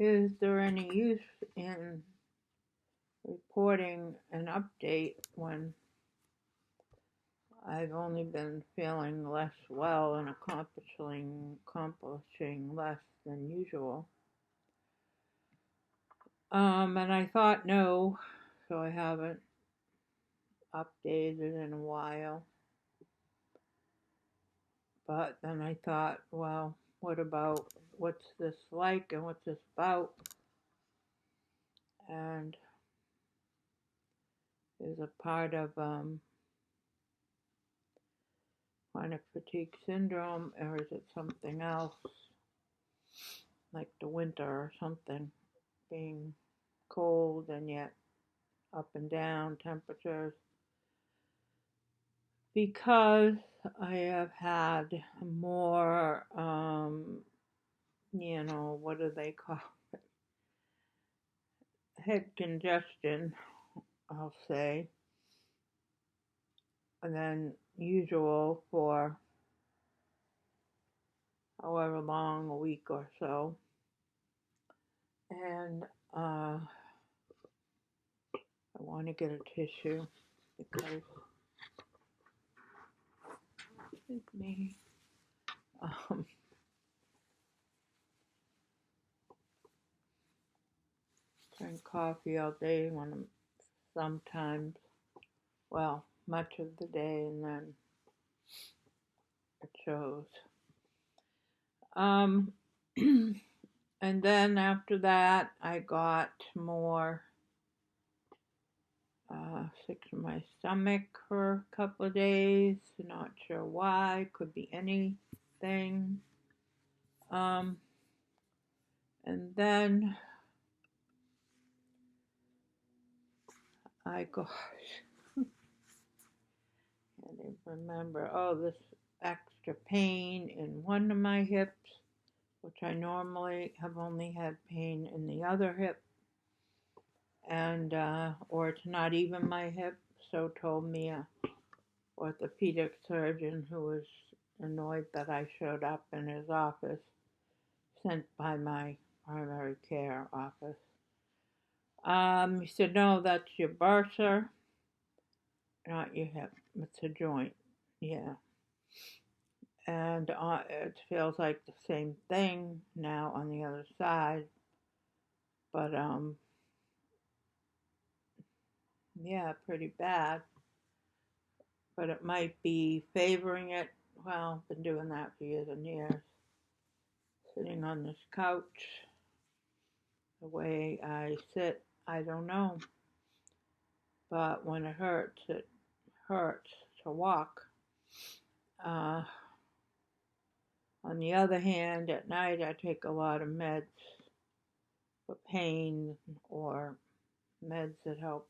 Is there any use in reporting an update when I've only been feeling less well and accomplishing less than usual? And I thought no, so I haven't updated in a while. But then I thought, well, what about what's this like and what's this about? And is a part of chronic fatigue syndrome, or is it something else, like the winter or something, being cold and yet up and down temperatures? Because I have had more, what do they call it? Head congestion, I'll say, than usual for however long, a week or so. And I want to get a tissue because, excuse me, um, drink coffee all day when I'm sometimes, well, much of the day, and then it shows. And then after that, I got more sick to my stomach for a couple of days. Not sure why. Could be anything. And then I got, I can't remember. Oh, this extra pain in one of my hips, which I normally have only had pain in the other hip, and or it's not even my hip. So told me a orthopedic surgeon who was annoyed that I showed up in his office, sent by my primary care office. He said, no, that's your bursa, not your hip. It's a joint. Yeah. And it feels like the same thing now on the other side. But, yeah, pretty bad. But it might be favoring it. Well, I've been doing that for years and years. Sitting on this couch, the way I sit, I don't know. But when it hurts to walk. On the other hand, at night I take a lot of meds for pain or meds that help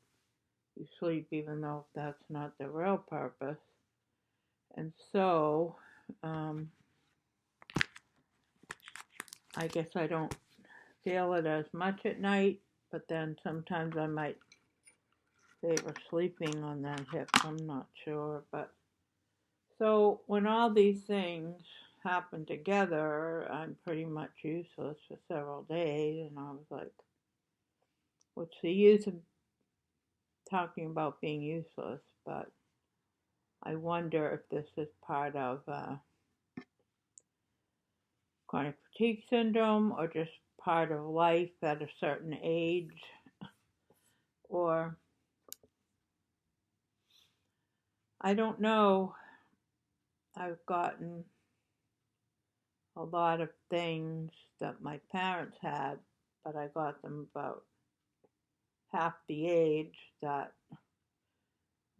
you sleep, even though that's not the real purpose. And so, I guess I don't feel it as much at night, but then sometimes I might favor sleeping on that hip. I'm not sure, but so when all these things happen together, I'm pretty much useless for several days, and I was like, what's the use of talking about being useless? But I wonder if this is part of chronic fatigue syndrome or just part of life at a certain age, or I don't know. I've gotten a lot of things that my parents had, but I got them about half the age that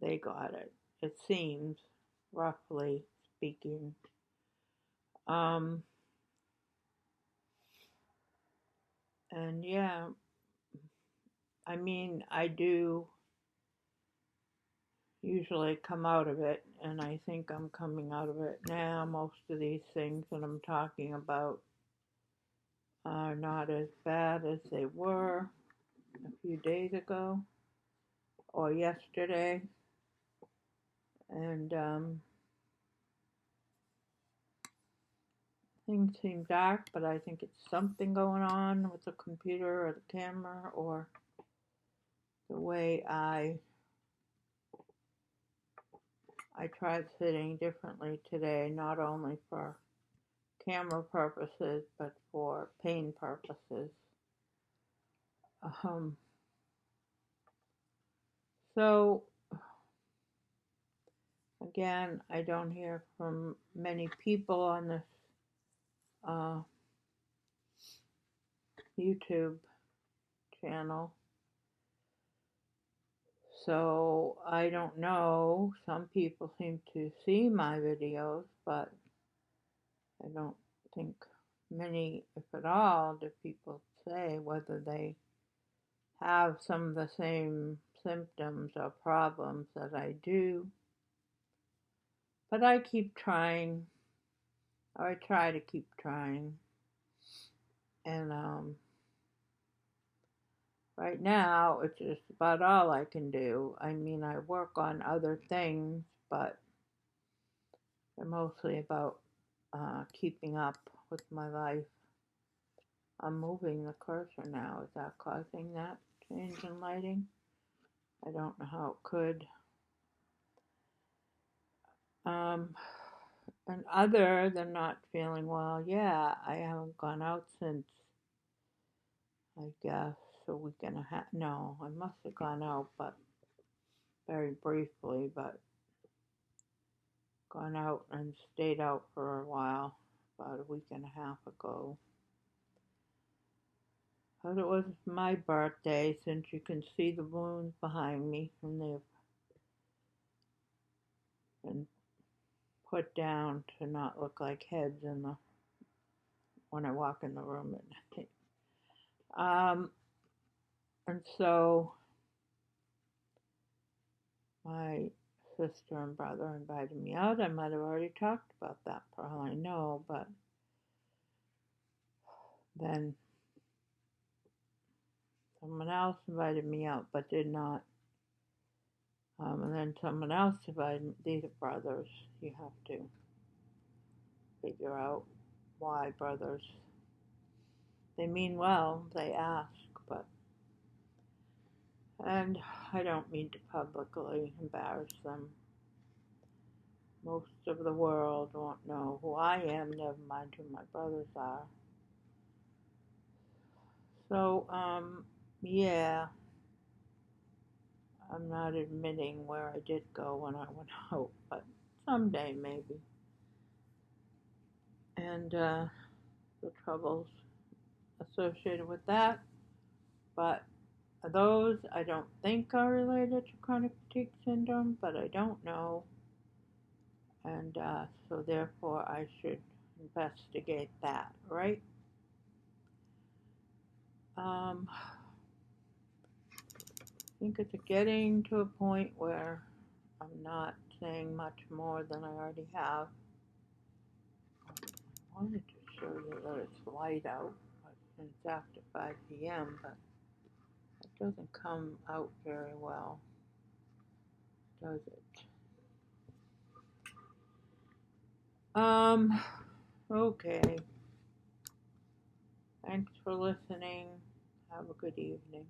they got it. It seems, roughly speaking. And yeah, I mean, I do usually come out of it, and I think I'm coming out of it now. Most of these things that I'm talking about are not as bad as they were a few days ago or yesterday. And Things seem dark, but I think it's something going on with the computer or the camera or the way I tried sitting differently today, not only for camera purposes, but for pain purposes. Um, so again, I don't hear from many people on this uh, YouTube channel. So I don't know. Some people seem to see my videos, but I don't think many, if at all, do people say whether they have some of the same symptoms or problems that I do. But I keep trying, or I try to keep trying. And right now, it's just about all I can do. I mean, I work on other things, but they're mostly about keeping up with my life. I'm moving the cursor now. Is that causing that change in lighting? I don't know how it could. And other than not feeling well, yeah, I haven't gone out since, I guess, a week and a half. No, I must have gone out, but very briefly, but gone out and stayed out for a while, about a week and a half ago. But it was my birthday, since you can see the balloons behind me, and they've been put down to not look like heads when I walk in the room at night. And so my sister and brother invited me out. I might have already talked about that for all I know, but then someone else invited me out but did not. And then someone else invited me. These are brothers. You have to figure out why brothers. They mean well, they ask, but. And I don't mean to publicly embarrass them. Most of the world won't know who I am, never mind who my brothers are. So, yeah, I'm not admitting where I did go when I went out, but someday maybe. And the troubles associated with that, but those I don't think are related to chronic fatigue syndrome, but I don't know. And so therefore I should investigate that, right? I think it's getting to a point where I'm not saying much more than I already have. I wanted to show you that it's light out, but it's after 5 p.m., but it doesn't come out very well, does it? Okay. Thanks for listening. Have a good evening.